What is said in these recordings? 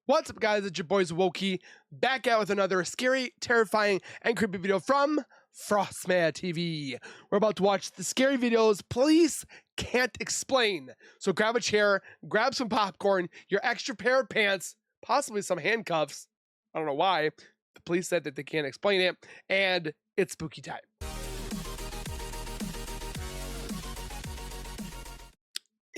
What's up, guys? It's your boy Zowoki, back out with another scary, terrifying, and creepy video from MartianTV. We're about to watch the scary videos police can't explain. So grab a chair, grab some popcorn, your extra pair of pants, possibly some handcuffs. I don't know why. The police said that they can't explain it, and it's spooky time.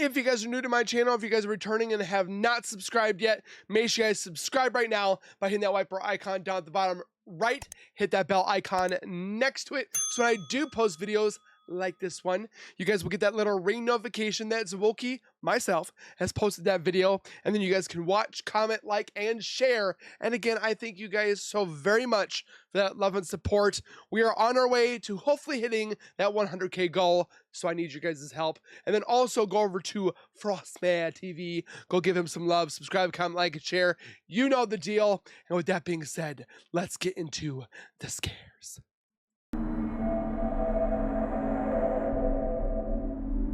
If you guys are new to my channel, if you guys are returning and have not subscribed yet, make sure you guys subscribe right now by hitting that white bar icon down at the bottom right. Hit that bell icon next to it, so when I do post videos like this one, you guys will get that little ring notification that Zowoki, myself, has posted that video, and then you guys can watch, comment, like, and share. And again, I thank you guys so very much for that love and support. We are on our way to hopefully hitting that 100K goal, so I need you guys' help. And then also go over to MartianTV, go give him some love, subscribe, comment, like, and share. You know the deal. And with that being said, let's get into the scares.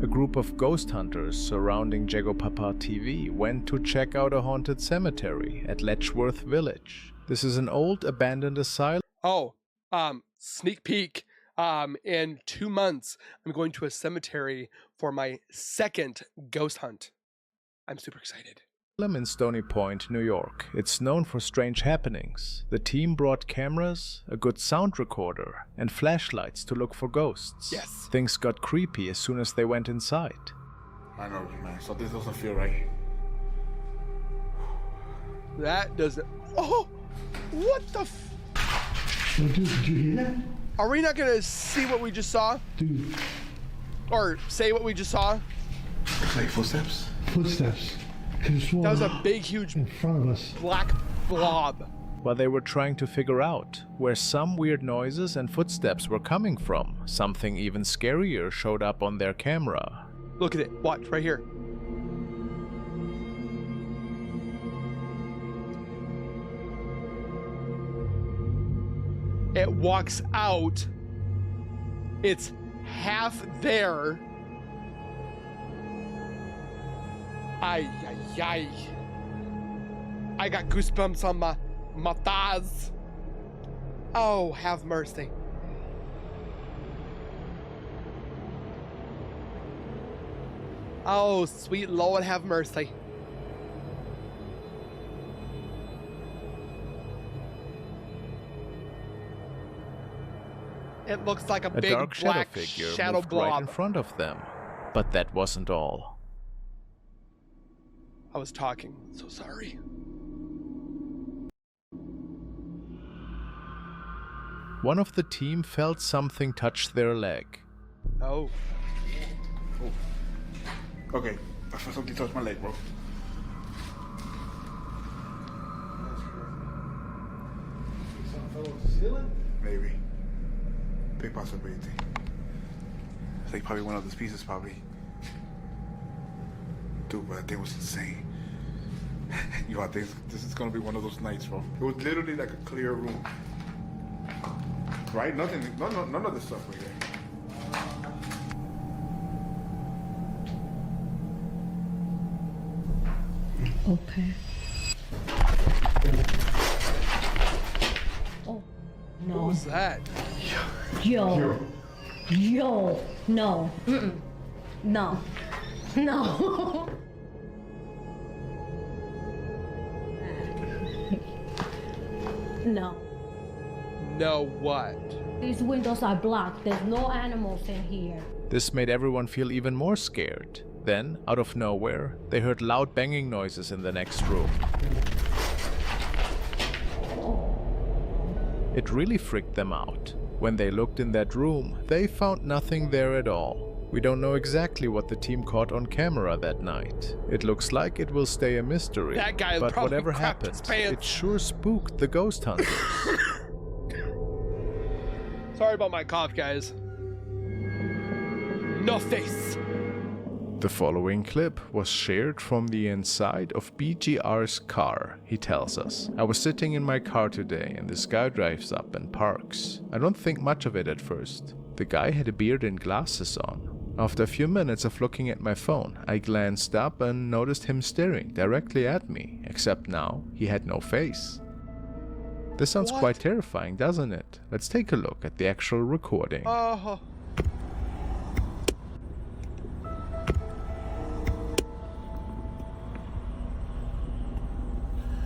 A group of ghost hunters surrounding PilloInfinito went to check out a haunted cemetery at Letchworth Village. This is an old abandoned asylum. Sneak peek. In 2 months, I'm going to a cemetery for my second ghost hunt. I'm super excited. In Stony Point, New York. It's known for strange happenings. The team brought cameras, a good sound recorder, and flashlights to look for ghosts. Yes. Things got creepy as soon as they went inside. I know, man. So this doesn't feel right. That doesn't... Oh! What the f... Dude, did you hear that? Are we not gonna see what we just saw? Dude. Or say what we just saw? Looks like footsteps. Footsteps. That was a big, huge in front of us. Black blob. While they were trying to figure out where some weird noises and footsteps were coming from, something even scarier showed up on their camera. Look at it. Watch right here. It walks out. It's half there. Ay, ay, ay. I got goosebumps on my thighs. Oh, have mercy. Oh, sweet Lord, have mercy. It looks like a big dark black figure shadow moved blob. right in front of them. But that wasn't all. I was talking, so sorry. One of the team felt something touch their leg. Oh. Okay, I felt something touch my leg, bro. Something fell off the ceiling? Maybe. Big possibility. It's like probably one of those pieces, probably. Dude, but that thing was insane. Yo, I think this is gonna be one of those nights, bro. It was literally like a clear room. Right? Nothing, none of this stuff right here. Okay. Oh, no. What was that? Yo. No. Mm-mm. No. No. No. No what? These windows are blocked. There's no animals in here. This made everyone feel even more scared. Then, out of nowhere, they heard loud banging noises in the next room. It really freaked them out. When they looked in that room, they found nothing there at all. We don't know exactly what the team caught on camera that night. It looks like it will stay a mystery. That guy but probably whatever crapped happened, his pants. it sure spooked the ghost hunters. Sorry about my cough, guys. No face. The following clip was shared from the inside of BGR's car. He tells us, "I was sitting in my car today and this guy drives up and parks. I don't think much of it at first. The guy had a beard and glasses on. After a few minutes of looking at my phone, I glanced up and noticed him staring directly at me, except now he had no face. This sounds What? quite terrifying, doesn't it? Let's take a look at the actual recording. Oh.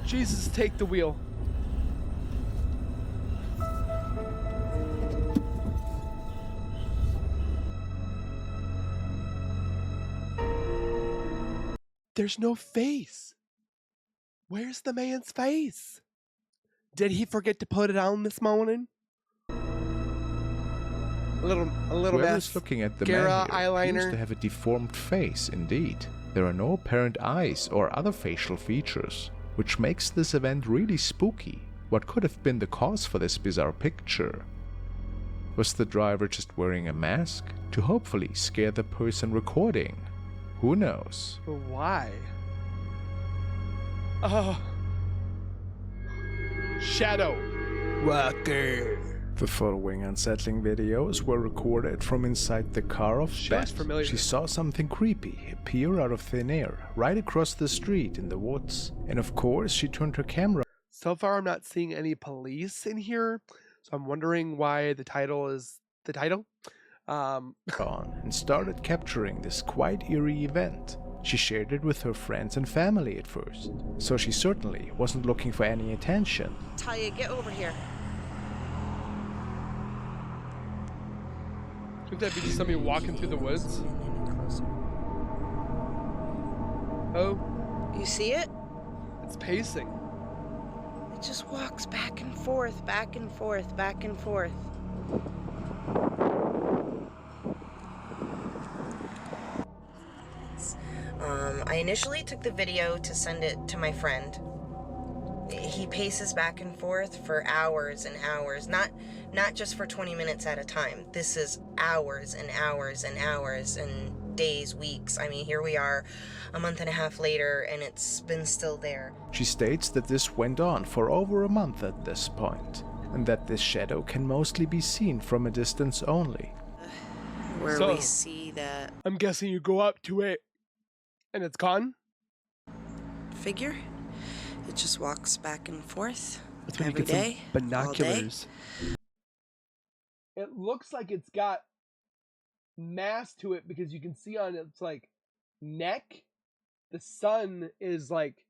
Jesus, take the wheel. There's no face. Where's the man's face? Did he forget to put it on this morning? A little Whoever mess. is looking at the Mascara, man here appears eyeliner. to have a deformed face indeed. There are no apparent eyes or other facial features, which makes this event really spooky. What could have been the cause for this bizarre picture? Was the driver just wearing a mask to hopefully scare the person recording? Who knows? But why? Oh. Shadow. Walker. The following unsettling videos were recorded from inside the car of She Beth. looks familiar. She saw something creepy appear out of thin air right across the street in the woods. And of course, she turned her camera So far, I'm not seeing any police in here, so I'm wondering why the title is the title. on and started capturing this quite eerie event. She shared it with her friends and family at first, so she certainly wasn't looking for any attention. Talia, get over here. Could that be just somebody walking through the woods? Oh, You see it? it's pacing. It just walks back and forth, back and forth, back and forth. I initially took the video to send it to my friend. He paces back and forth for hours and hours, not just for 20 minutes at a time. This is hours and hours and hours and days, weeks. I mean, here we are a month and a half later and it's been still there. She states that this went on for over a month at this point, and that this shadow can mostly be seen from a distance only. Where So- we see that I'm guessing you go up to it and it's gone? figure. It just walks back and forth That's when you every get some day, binoculars. It looks like it's got mass to it because you can see on its like neck, the sun is like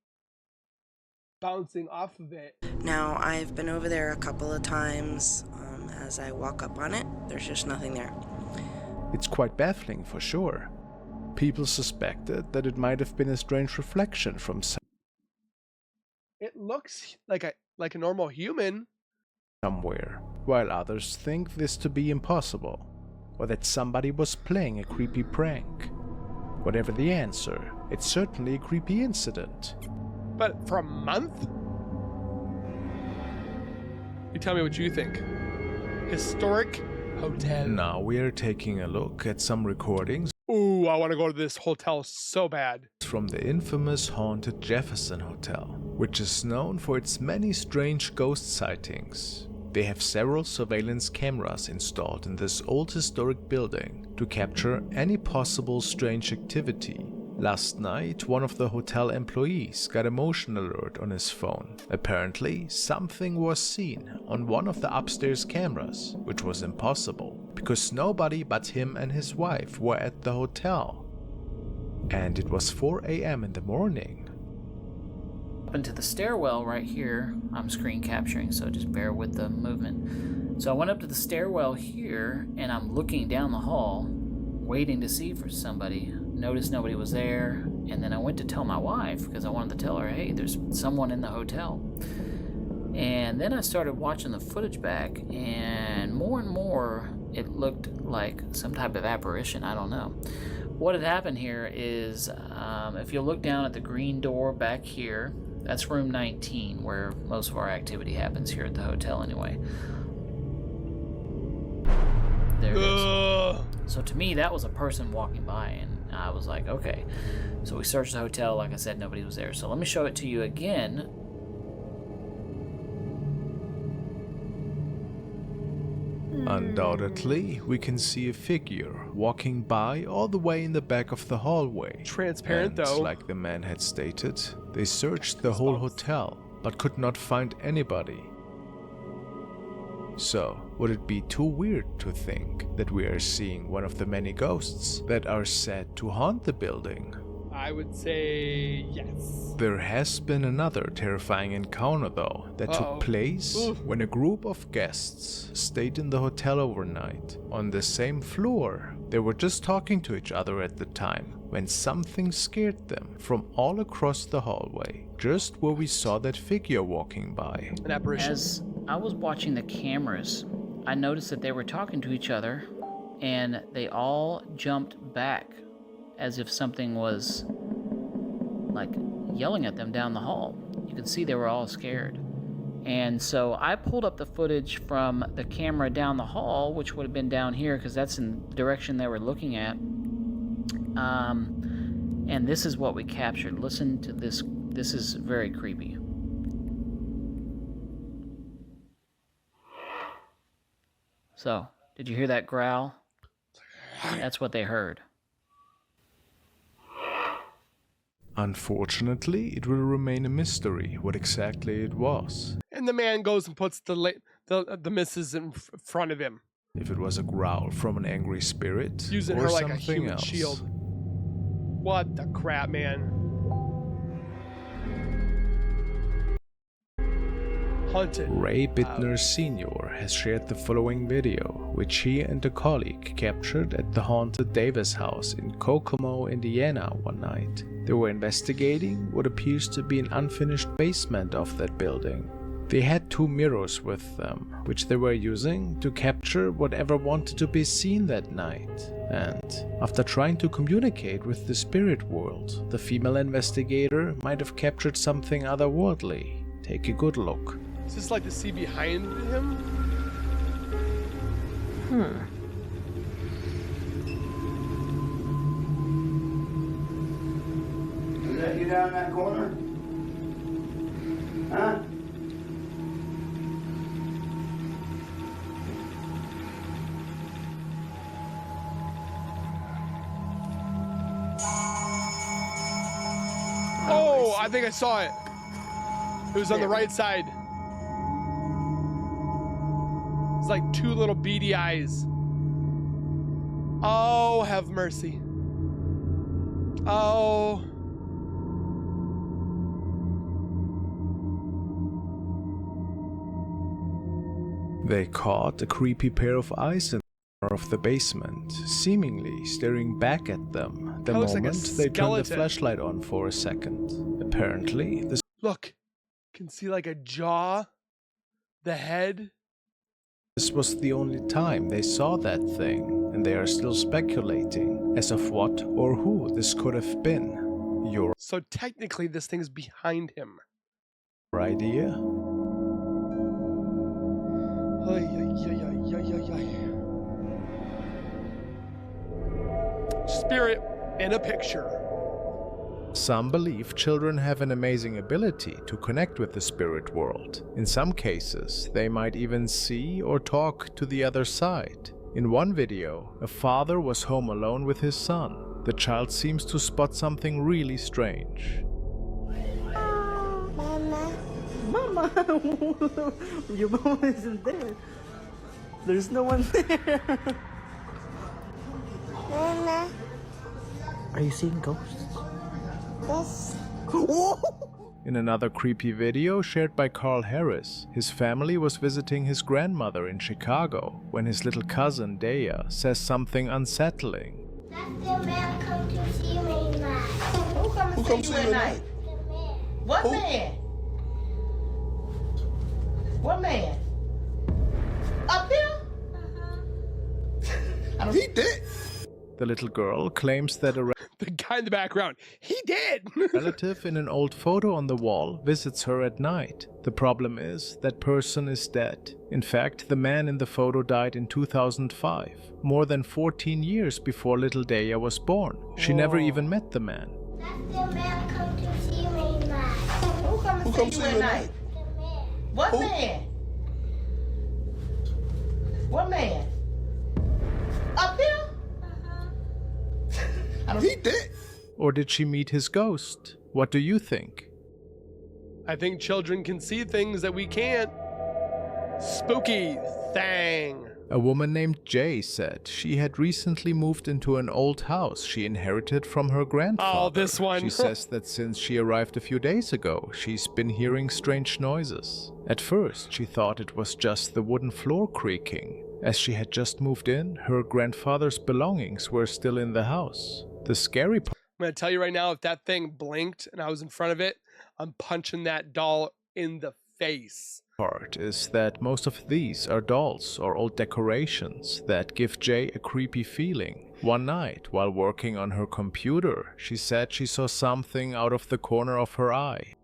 bouncing off of it. Now, I've been over there a couple of times. As I walk up on it, there's just nothing there. It's quite baffling for sure. People suspected that it might have been a strange reflection from It looks like a normal human. somewhere, while others think this to be impossible, or that somebody was playing a creepy prank. Whatever the answer, it's certainly a creepy incident. But for a month? You tell me what you think. Historic hotel. Now we are taking a look at some recordings Ooh, I want to go to this hotel so bad. from the infamous haunted Jefferson Hotel, which is known for its many strange ghost sightings. They have several surveillance cameras installed in this old historic building to capture any possible strange activity. Last night, one of the hotel employees got a motion alert on his phone. Apparently, something was seen on one of the upstairs cameras, which was impossible, because nobody but him and his wife were at the hotel. And it was 4 a.m. in the morning. Up into the stairwell right here. I'm screen capturing, so just bear with the movement. So I went up to the stairwell here, and I'm looking down the hall, waiting to see for somebody. Noticed nobody was there, and then I went to tell my wife, because I wanted to tell her, hey, there's someone in the hotel. And then I started watching the footage back, and more, it looked like some type of apparition. I don't know. What had happened here is, if you look down at the green door back here, that's room 19, where most of our activity happens here at the hotel anyway. There it is. Ugh. So to me, that was a person walking by, and I was like, okay. So we searched the hotel. Like I said, nobody was there. So let me show it to you again. Undoubtedly, we can see a figure walking by all the way in the back of the hallway. Transparent, And, though. like the man had stated, they searched the whole hotel, but could not find anybody. So, would it be too weird to think that we are seeing one of the many ghosts that are said to haunt the building? I would say yes. There has been another terrifying encounter though that took place when a group of guests stayed in the hotel overnight. On the same floor, they were just talking to each other at the time when something scared them from all across the hallway, just where we saw that figure walking by. An apparition. As I was watching the cameras, I noticed that they were talking to each other and they all jumped back as if something was like yelling at them down the hall. You could see they were all scared. And so I pulled up the footage from the camera down the hall, which would have been down here because that's in the direction they were looking at. And this is what we captured. Listen to this. This is very creepy. So, did you hear that growl? That's what they heard. Unfortunately, it will remain a mystery what exactly it was. And the man goes and puts the missus in front of him, If it was a growl from an angry spirit using or her like a something human else. shield. What the crap, man? Haunted. Ray Bittner Sr. has shared the following video, which he and a colleague captured at the haunted Davis house in Kokomo, Indiana one night. They were investigating what appears to be an unfinished basement of that building. They had 2 mirrors with them, which they were using to capture whatever wanted to be seen that night. And after trying to communicate with the spirit world, the female investigator might have captured something otherworldly. Take a good look. Is this like to see behind him? Is that you down in that corner? Huh? Oh, I think I saw it. It was on the right side. It's like 2 little beady eyes. Oh, have mercy. Oh. They caught a creepy pair of eyes in the corner of the basement, seemingly staring back at them the That looks like a moment they turned the skeleton. flashlight on for a second. Apparently, this Look. Can see like a jaw, the head. was the only time they saw that thing, and they are still speculating as of what or who this could have been. Your So technically this thing's behind him. idea? Ay, ay, ay, ay, ay, ay, ay. Spirit in a picture. Some believe children have an amazing ability to connect with the spirit world. In some cases, they might even see or talk to the other side. In one video, a father was home alone with his son. The child seems to spot something really strange. Mama, your mom isn't there. There's no one there. Mama, Are you seeing ghosts? this In another creepy video shared by Carl Harris, his family was visiting his grandmother in Chicago when his little cousin Daya says something unsettling. that's the man come to see me tonight. Who comes to see you at night? The man. What Who? man? What man? Up there? Uh-huh. The little girl claims that a The guy in the background. He did. relative in an old photo on the wall visits her at night. The problem is that person is dead. In fact, the man in the photo died in 2005, more than 14 years before little Daya was born. She never even met the man. That's the man come to see me tonight. Who comes to see you at night? The man. What man? What man? Up there? He did. Or did she meet his ghost? What do you think? I think children can see things that we can't. Spooky thing. A woman named Jay said she had recently moved into an old house she inherited from her grandfather. Oh, this one. She says that since she arrived a few days ago, she's been hearing strange noises. At first, she thought it was just the wooden floor creaking. As she had just moved in, her grandfather's belongings were still in the house. The scary part I'm going to tell you right now, if that thing blinked and I was in front of it, I'm punching that doll in the face. is that most of these are dolls or old decorations that give Jay a creepy feeling. One night, while working on her computer, she said she saw something out of the corner of her eye.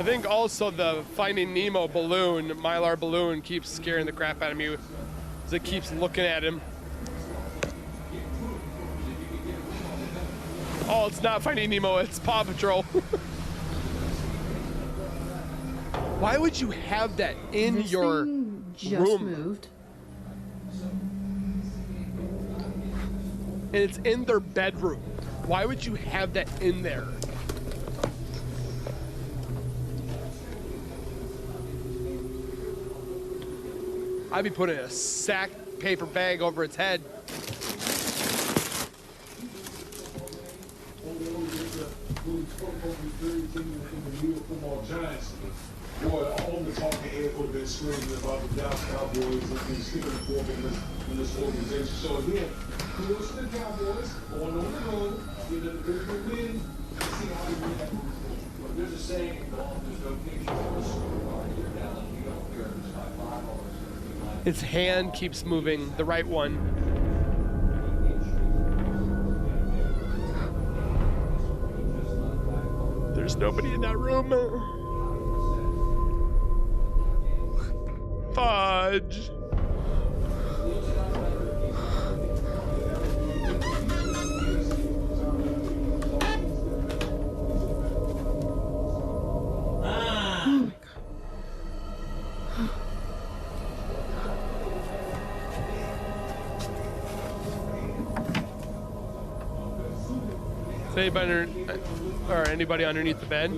I think also the Finding Nemo balloon, Mylar balloon, keeps scaring the crap out of me as it keeps looking at him. Oh, it's not Finding Nemo, it's Paw Patrol. Why would you have that in This your thing just room? moved. And it's in their bedroom. Why would you have that in there? I'd be putting a sack paper bag over its head. Boy, all the talking head would have been screaming about the Dallas Cowboys and sticking the fork in this organization. So again, kudos to the Cowboys going on the road, getting a good win, see how they react. But there's a saying involved, there's no picture of a scorecard here down in New York. There's like $5. Its hand keeps moving, the right one. There's nobody in that room. Fudge. Is anybody underneath the bed?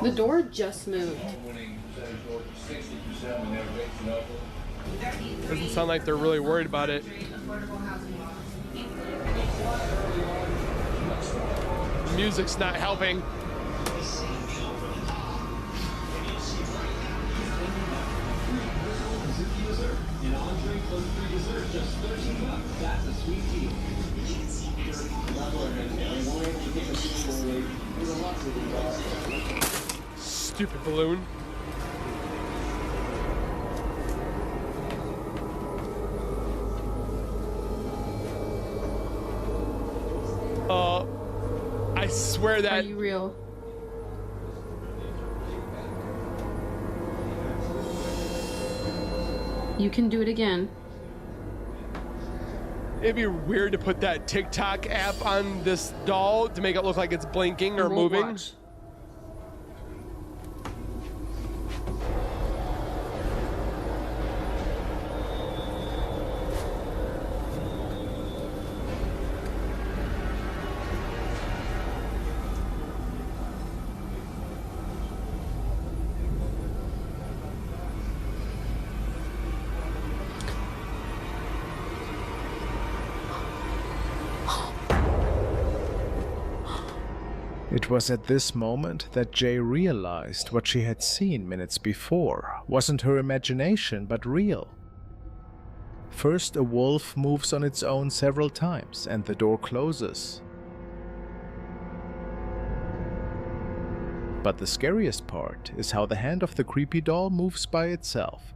The door just moved. Doesn't sound like they're really worried about it. Music's not helping. Stupid balloon. I swear that. Are you real? You can do it again. It'd be weird to put that TikTok app on this doll to make it look like it's blinking or moving. Watch. It was at this moment that Jay realized what she had seen minutes before wasn't her imagination, but real. First, a wolf moves on its own several times, and the door closes. But the scariest part is how the hand of the creepy doll moves by itself.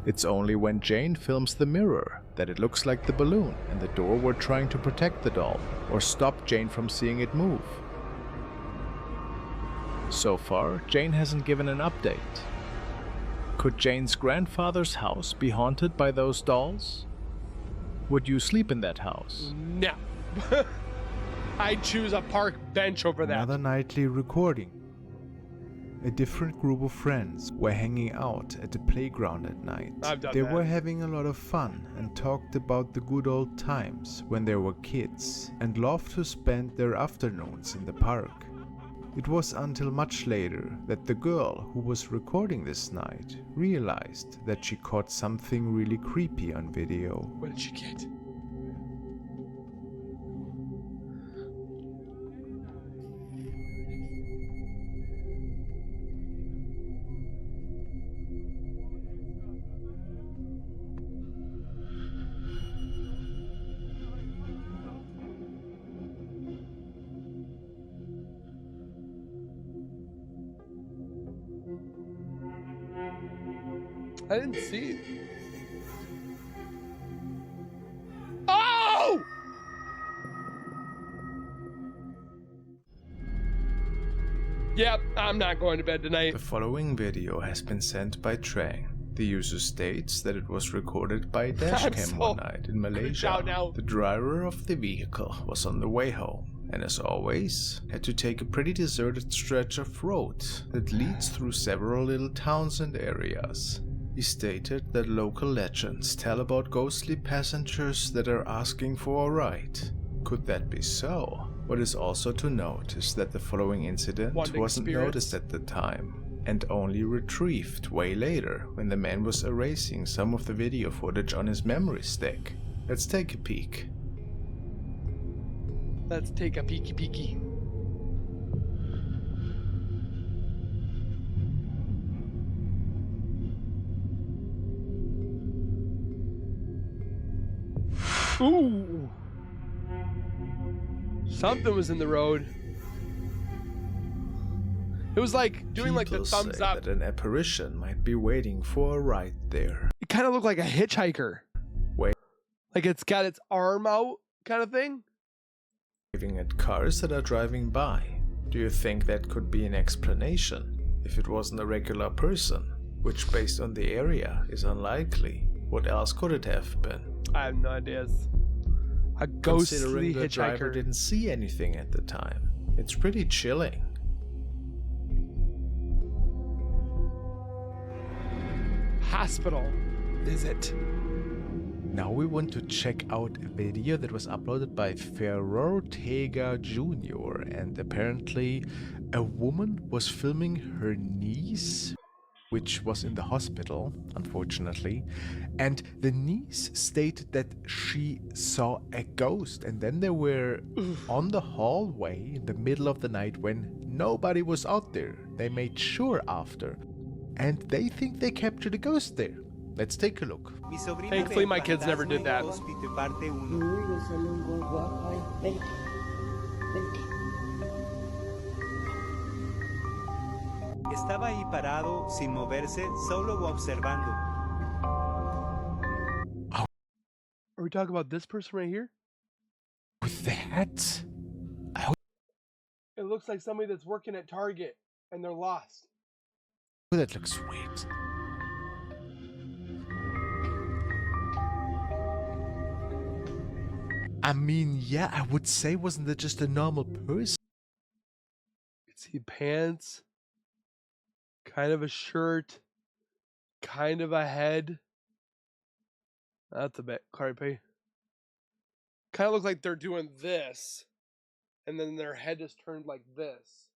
It's only when Jane films the mirror that it looks like the balloon and the door were trying to protect the doll or stop Jane from seeing it move. So far, Jane hasn't given an update. Could Jane's grandfather's house be haunted by those dolls? Would you sleep in that house? No. I'd choose a park bench over that. Another nightly recording a different group of friends were hanging out at the playground at night. I've done They that. were having a lot of fun and talked about the good old times when they were kids and loved to spend their afternoons in the park. It was until much later that the girl who was recording this night realized that she caught something really creepy on video. What did she get? I didn't see it. Oh! Yep, I'm not going to bed tonight. The following video has been sent by Trang. The user states that it was recorded by a dashcam one night in Malaysia. The driver of the vehicle was on the way home and, as always, had to take a pretty deserted stretch of road that leads through several little towns and areas. He stated that local legends tell about ghostly passengers that are asking for a ride. Could that be so? What is also to note is that the following incident wasn't noticed at the time and only retrieved way later when the man was erasing some of the video footage on his memory stick. Let's take a peek. Let's take a peeky peeky. Ooh. Something was in the road. It was like doing like the thumbs say up. That an apparition might be waiting for a ride there. It kind of looked like a hitchhiker. Wait. Like it's got its arm out kind of thing. Waving at cars that are driving by. Do you think that could be an explanation? If it wasn't a regular person, which based on the area is unlikely, what else could it have been? I have no ideas. A ghostly Considering the driver hitchhiker. didn't see anything at the time. It's pretty chilling. Hospital visit. Now we want to check out a video that was uploaded by Ferrer Tega Jr. and apparently a woman was filming her niece, which was in the hospital, unfortunately, and the niece stated that she saw a ghost, and then they were on the hallway in the middle of the night when nobody was out there. They made sure after, and they think they captured a ghost there. Let's take a look. Thankfully, my kids never did that. Estaba ahí parado, sin moverse, solo observando. Are we talking about this person right here? With the hat? It looks like somebody that's working at Target and they're lost. Oh, that looks sweet. I mean, yeah, I would say, wasn't that just a normal person? You can see pants, kind of a shirt, kind of a head. That's a bit creepy. Kind of looks like they're doing this, and then their head is turned like this.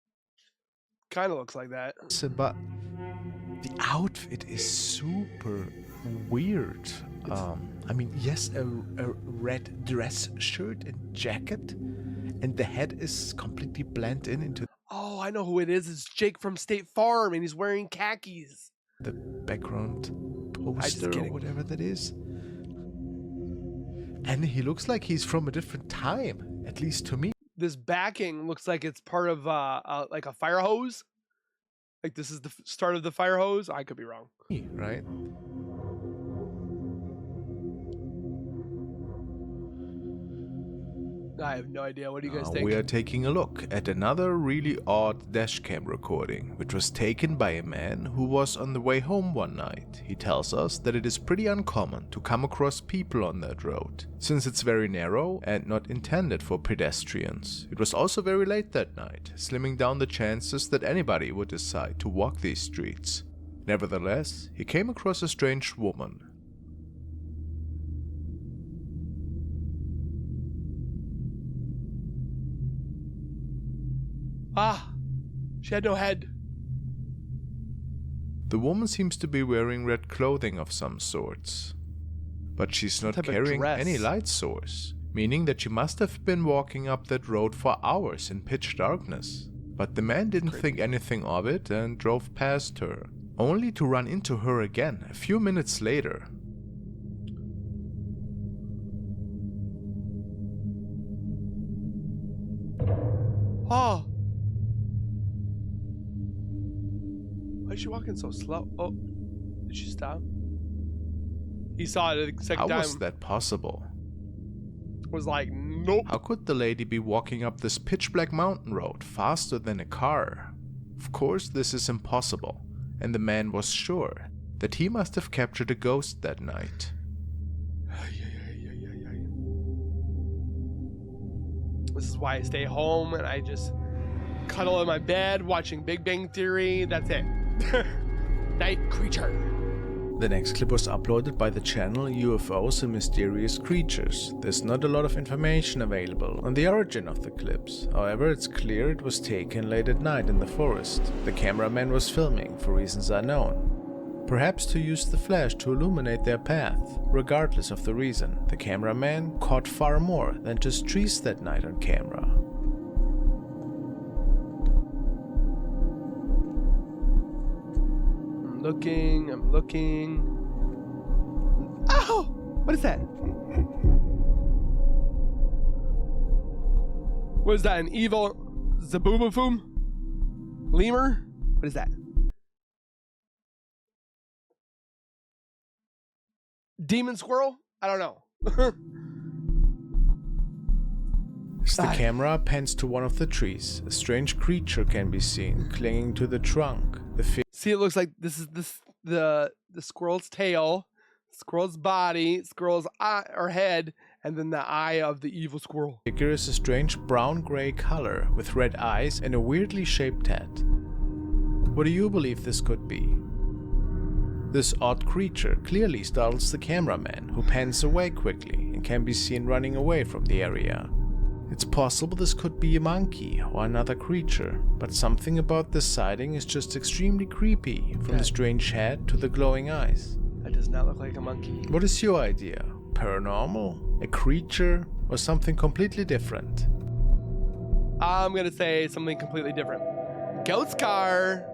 Kind of looks like that. But the outfit is super weird. I mean, yes, a red dress shirt and jacket, and the head is completely blended into. Oh, I know who it is. It's Jake from State Farm, and he's wearing khakis. The background poster or whatever that is. And he looks like he's from a different time, at least to me. This backing looks like it's part of like a fire hose. Like this is the start of the fire hose. I could be wrong. Right? I have no idea. What do you guys think? We are taking a look at another really odd dashcam recording, which was taken by a man who was on the way home one night. He tells us that it is pretty uncommon to come across people on that road, since it's very narrow and not intended for pedestrians. It was also very late that night, slimming down the chances that anybody would decide to walk these streets. Nevertheless, he came across a strange woman. Ah, she had no head. The woman seems to be wearing red clothing of some sorts, but she's not carrying any light source, meaning that she must have been walking up that road for hours in pitch darkness. But the man didn't think anything of it and drove past her, only to run into her again a few minutes later. Oh. Why is she walking so slow? Oh, did she stop? He saw it the second time. How was that possible? Was like, nope. How could the lady be walking up this pitch black mountain road faster than a car? Of course this is impossible, and the man was sure that he must have captured a ghost that night. This is why I stay home and I just cuddle in my bed watching Big Bang Theory. That's it. Night creature. The next clip was uploaded by the channel UFOs and Mysterious Creatures. There's not a lot of information available on the origin of the clips. However, it's clear it was taken late at night in the forest. The cameraman was filming for reasons unknown. Perhaps to use the flash to illuminate their path. Regardless of the reason, the cameraman caught far more than just trees that night on camera. I'm looking. Ow! What is that? What is that? An evil Zaboobafum? Lemur? What is that? Demon squirrel? I don't know. As the camera pans to one of the trees, a strange creature can be seen clinging to the trunk. See, it looks like this is the squirrel's tail, squirrel's body, squirrel's eye or head, and then the eye of the evil squirrel. The figure is a strange brown-gray color with red eyes and a weirdly shaped head. What do you believe this could be? This odd creature clearly startles the cameraman, who pans away quickly and can be seen running away from the area. It's possible this could be a monkey or another creature, but something about this sighting is just extremely creepy, from the strange head to the glowing eyes. That does not look like a monkey. What is your idea? Paranormal? A creature? Or something completely different? I'm gonna say something completely different. Ghost car!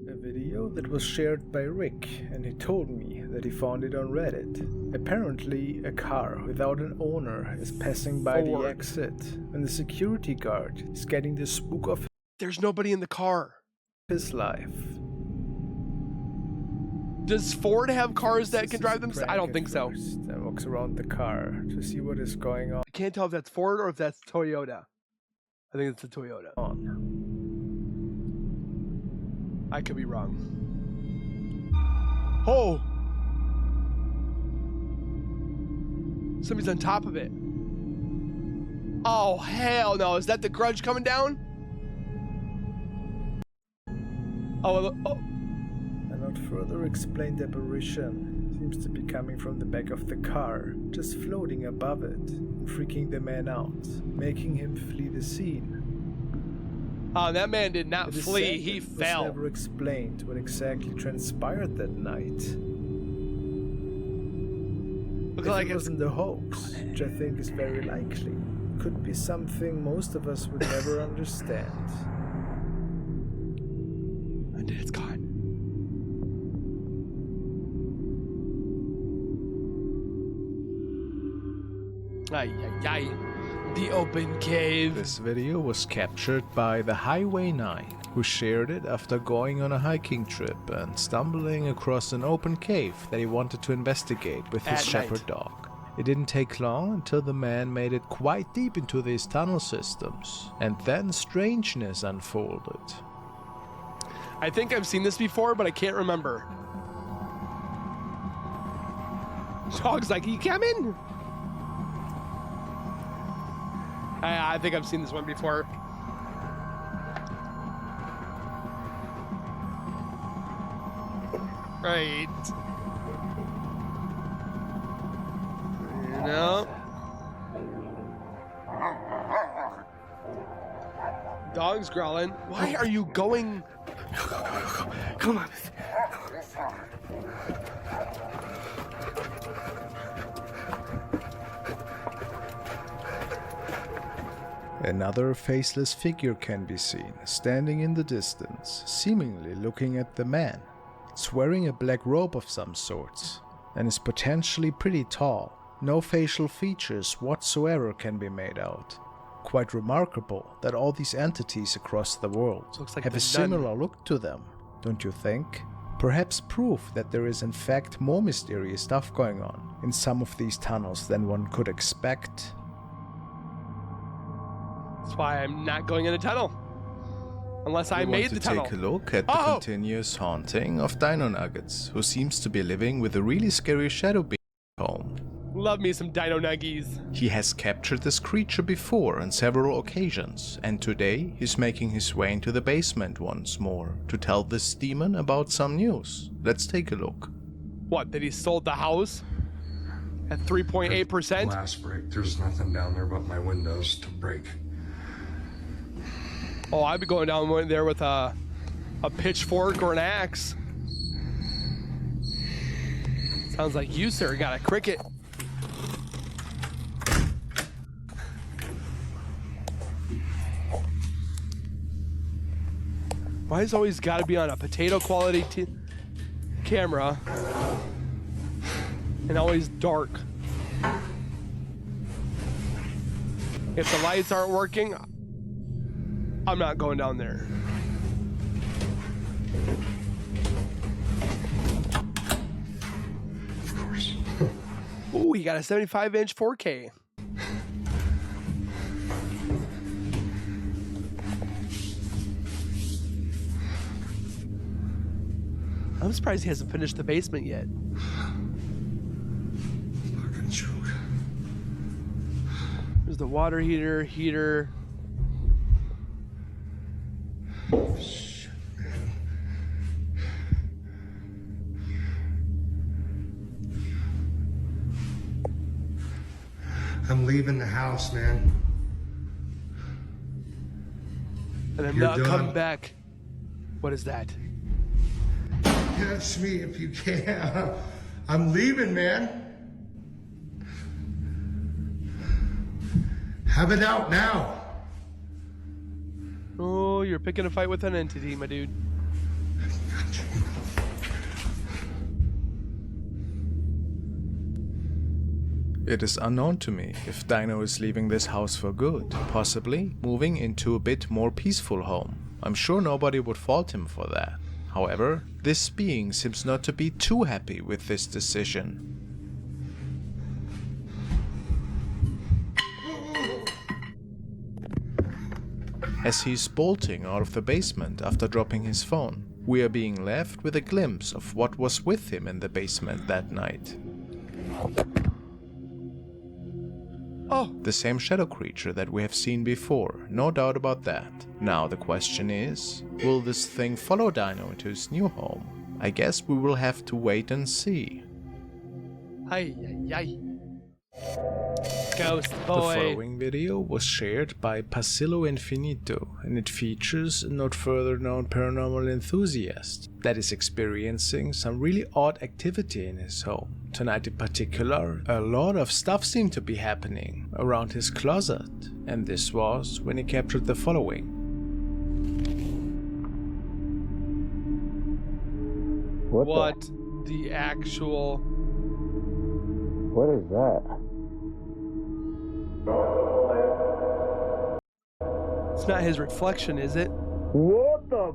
A video that was shared by Rick, and he told me that he found it on Reddit. Apparently, a car without an owner is passing by the exit, and the security guard is getting the spook of There's nobody in the car. his life. Does Ford have cars that can drive themselves? I don't think so. That walks around the car to see what is going on. I can't tell if that's Ford or if that's Toyota. I think it's a Toyota. I could be wrong. Oh! Somebody's on top of it. Oh, hell no. Is that the Grudge coming down? Oh. A not further explained apparition seems to be coming from the back of the car, just floating above it, and freaking the man out, making him flee the scene. Oh, that man did not flee. He fell. It was never explained what exactly transpired that night. If it wasn't a hoax, which I think is very likely, it could be something most of us would never understand. And it's gone. Ay, ay, ay. The open cave. This video was captured by the Highway 9, who shared it after going on a hiking trip and stumbling across an open cave that he wanted to investigate with his shepherd dog. It didn't take long until the man made it quite deep into these tunnel systems, and then strangeness unfolded. I think I've seen this before, but I can't remember. Dog's like, you coming? I think I've seen this one before. Right. You know. Dog's growling. Why are you going? Come on. Another faceless figure can be seen, standing in the distance, seemingly looking at the man. It's wearing a black robe of some sort, and is potentially pretty tall. No facial features whatsoever can be made out. Quite remarkable that all these entities across the world Like have a similar look to them, don't you think? Perhaps proof that there is in fact more mysterious stuff going on in some of these tunnels than one could expect. That's why I'm not going in a tunnel. Unless I made the tunnel. Take a look at the continuous haunting of Dino Nuggets, who seems to be living with a really scary shadow being at home. Love me some Dino Nuggies. He has captured this creature before on several occasions, and today he's making his way into the basement once more to tell this demon about some news. Let's take a look. What, that he sold the house? At 3.8%? Glass break. There's nothing down there but my windows to break. Oh, I'd be going down there with a pitchfork or an axe. Sounds like you, sir, got a cricket. Why is it always got to be on a potato quality camera and always dark? If the lights aren't working, I'm not going down there. Of course. Ooh, he got a 75-inch 4K. I'm surprised he hasn't finished the basement yet. Fucking joke. There's the water heater. Shit, man. I'm leaving the house, man. And I'm You're not done. coming back. What is that? Catch me if you can. I'm leaving, man. Have it out now. Oh, you're picking a fight with an entity, my dude. It is unknown to me if Dino is leaving this house for good, possibly moving into a bit more peaceful home. I'm sure nobody would fault him for that. However, this being seems not to be too happy with this decision. As he's bolting out of the basement after dropping his phone, we are being left with a glimpse of what was with him in the basement that night. Oh, the same shadow creature that we have seen before, no doubt about that. Now the question is, will this thing follow Dino into his new home? I guess we will have to wait and see. Ay, ay, ay. Ghost boy. The following video was shared by PilloInfinito, and it features a not further known paranormal enthusiast that is experiencing some really odd activity in his home. Tonight in particular, a lot of stuff seemed to be happening around his closet, and this was when he captured the following. What the actual... What is that? It's not his reflection, is it? What the?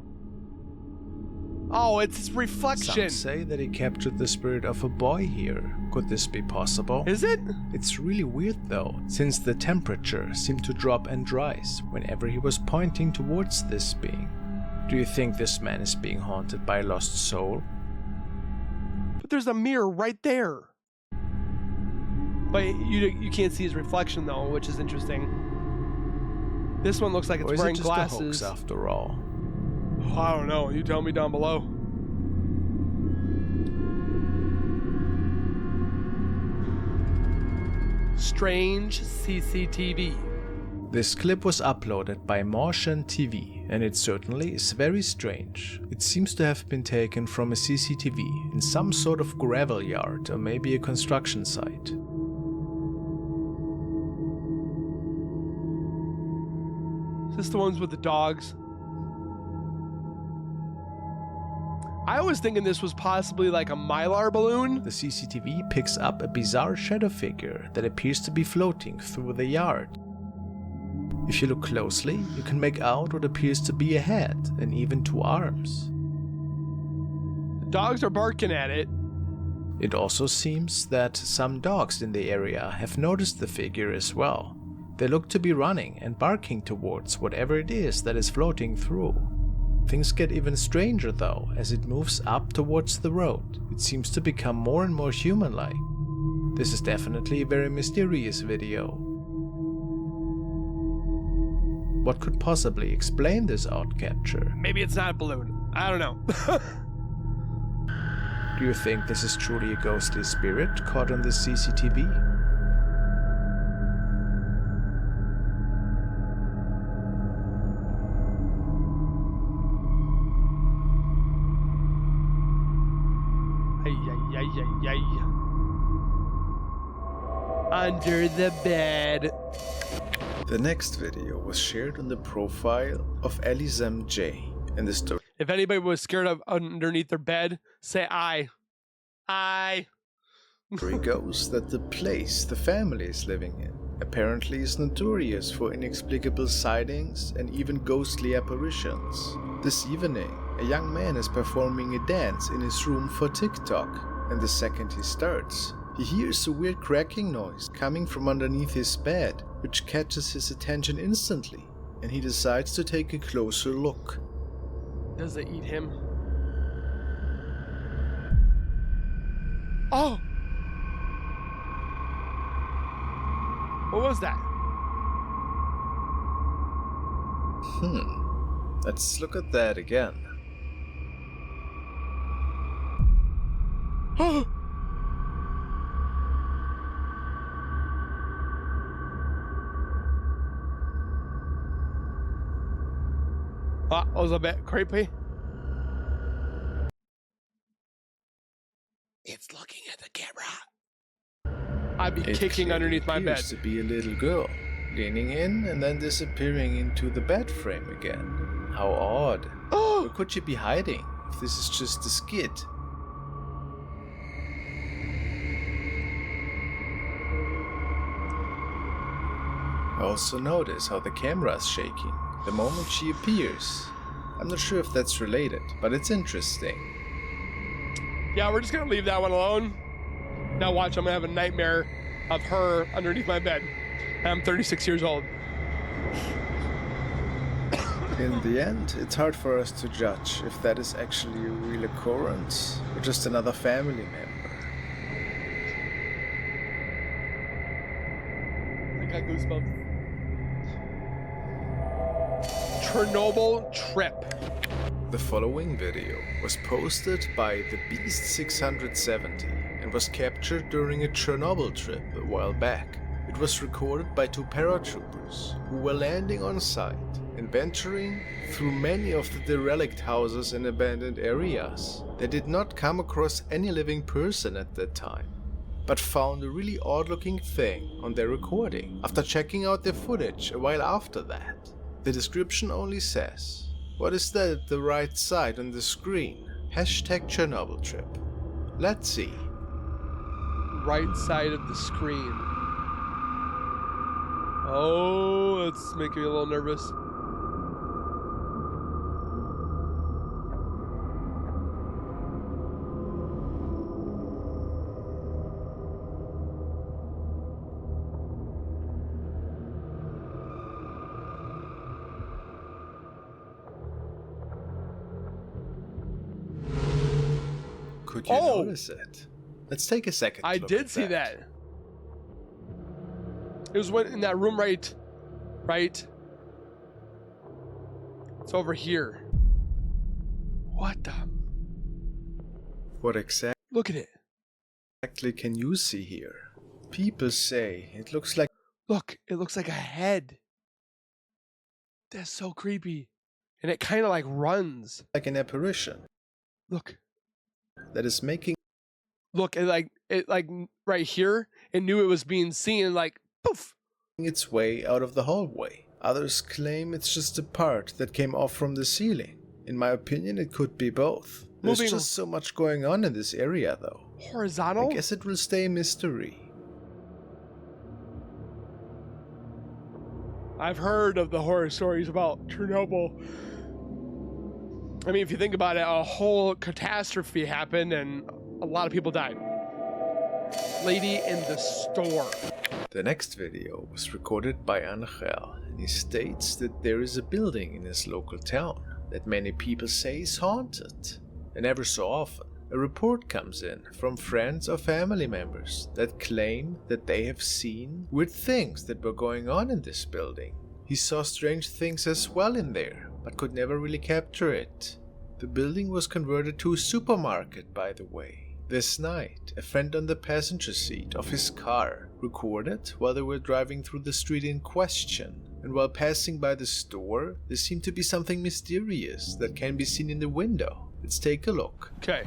Oh, it's his reflection. Some say that he captured the spirit of a boy here. Could this be possible? Is it? It's really weird though, since the temperature seemed to drop and rise whenever he was pointing towards this being. Do you think this man is being haunted by a lost soul? But there's a mirror right there. But you can't see his reflection though, which is interesting. This one looks like it's wearing glasses. Or is it just a hoax after all? Oh, I don't know. You tell me down below. Strange CCTV. This clip was uploaded by MartianTV, and it certainly is very strange. It seems to have been taken from a CCTV in some sort of gravel yard or maybe a construction site. Is this the ones with the dogs? I was thinking this was possibly like a Mylar balloon. The CCTV picks up a bizarre shadow figure that appears to be floating through the yard. If you look closely, you can make out what appears to be a head and even two arms. The dogs are barking at it. It also seems that some dogs in the area have noticed the figure as well. They look to be running and barking towards whatever it is that is floating through. Things get even stranger though, as it moves up towards the road. It seems to become more and more human-like. This is definitely a very mysterious video. What could possibly explain this odd capture? Maybe it's not a balloon. I don't know. Do you think this is truly a ghostly spirit caught on this CCTV? Under the bed. The next video was shared on the profile of Elizam J. And the story. If anybody was scared of underneath their bed, say I. I. Story goes that the place the family is living in apparently is notorious for inexplicable sightings and even ghostly apparitions. This evening, a young man is performing a dance in his room for TikTok, and the second he starts, he hears a weird cracking noise coming from underneath his bed, which catches his attention instantly, and he decides to take a closer look. Does it eat him? Oh! What was that? Let's look at that again. Oh! That was a bit creepy. It's looking at the camera. I'd be kicking underneath my bed. It appears to be a little girl, leaning in and then disappearing into the bed frame again. How odd. Where could she be hiding if this is just a skit? I also notice how the camera is shaking the moment she appears. I'm not sure if that's related, but it's interesting. Yeah, we're just gonna leave that one alone. Now watch, I'm gonna have a nightmare of her underneath my bed. And I'm 36 years old. In the end, it's hard for us to judge if that is actually a real occurrence or just another family member. I got goosebumps. Chernobyl trip. The following video was posted by the Beast 670 and was captured during a Chernobyl trip a while back. It was recorded by two paratroopers who were landing on site and venturing through many of the derelict houses and abandoned areas. They did not come across any living person at that time, but found a really odd looking thing on their recording after checking out their footage a while after that. The description only says, "What is that at the right side on the screen? #Chernobyl trip." Let's see. Right side of the screen. Oh, that's making me a little nervous. Would you notice it? Let's take a second to I look did at see that. It was in that room right. It's over here. What the? What exactly? Look at it. Exactly can you see here? People say it looks like... Look, it looks like a head. That's so creepy. And it kind of like runs. like an apparition. Look. That is making... Look, it like right here, it knew it was being seen and like, poof. its way out of the hallway. Others claim it's just a part that came off from the ceiling. In my opinion, it could be both. There's just so much going on in this area, though. Horizontal? I guess it will stay a mystery. I've heard of the horror stories about Chernobyl. I mean, if you think about it, a whole catastrophe happened and a lot of people died. Lady in the store. The next video was recorded by Angel, and he states that there is a building in his local town that many people say is haunted. And ever so often, a report comes in from friends or family members that claim that they have seen weird things that were going on in this building. He saw strange things as well in there, but could never really capture it. The building was converted to a supermarket, by the way. This night, a friend on the passenger seat of his car recorded while they were driving through the street in question. And while passing by the store, there seemed to be something mysterious that can be seen in the window. Let's take a look. Okay.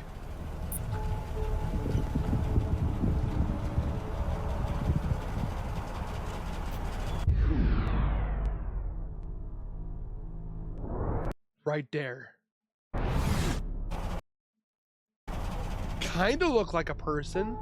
Right there. Kind of look like a person.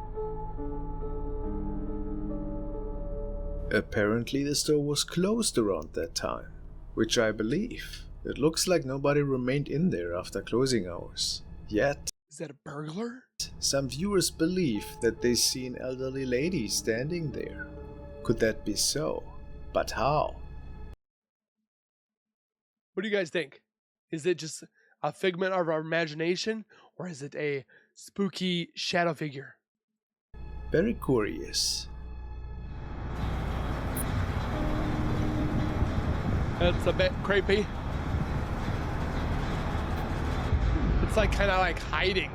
Apparently the store was closed around that time, which I believe. It looks like nobody remained in there after closing hours. Yet, is that a burglar? Some viewers believe that they see an elderly lady standing there. Could that be so? But how? What do you guys think? Is it just a figment of our imagination, or is it a spooky shadow figure? Very curious. That's a bit creepy. It's like kind of like hiding.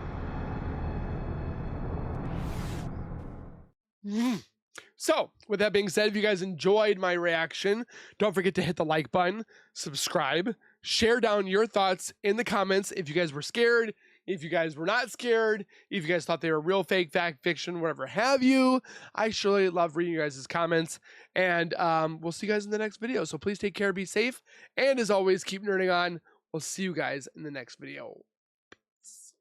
So, with that being said, if you guys enjoyed my reaction, don't forget to hit the like button, subscribe, share down your thoughts in the comments if you guys were scared, if you guys were not scared, if you guys thought they were real, fake, fact, fiction, whatever have you. I surely love reading you guys' comments, and we'll see you guys in the next video. So please take care, be safe, and as always, keep nerding on. We'll see you guys in the next video. Peace.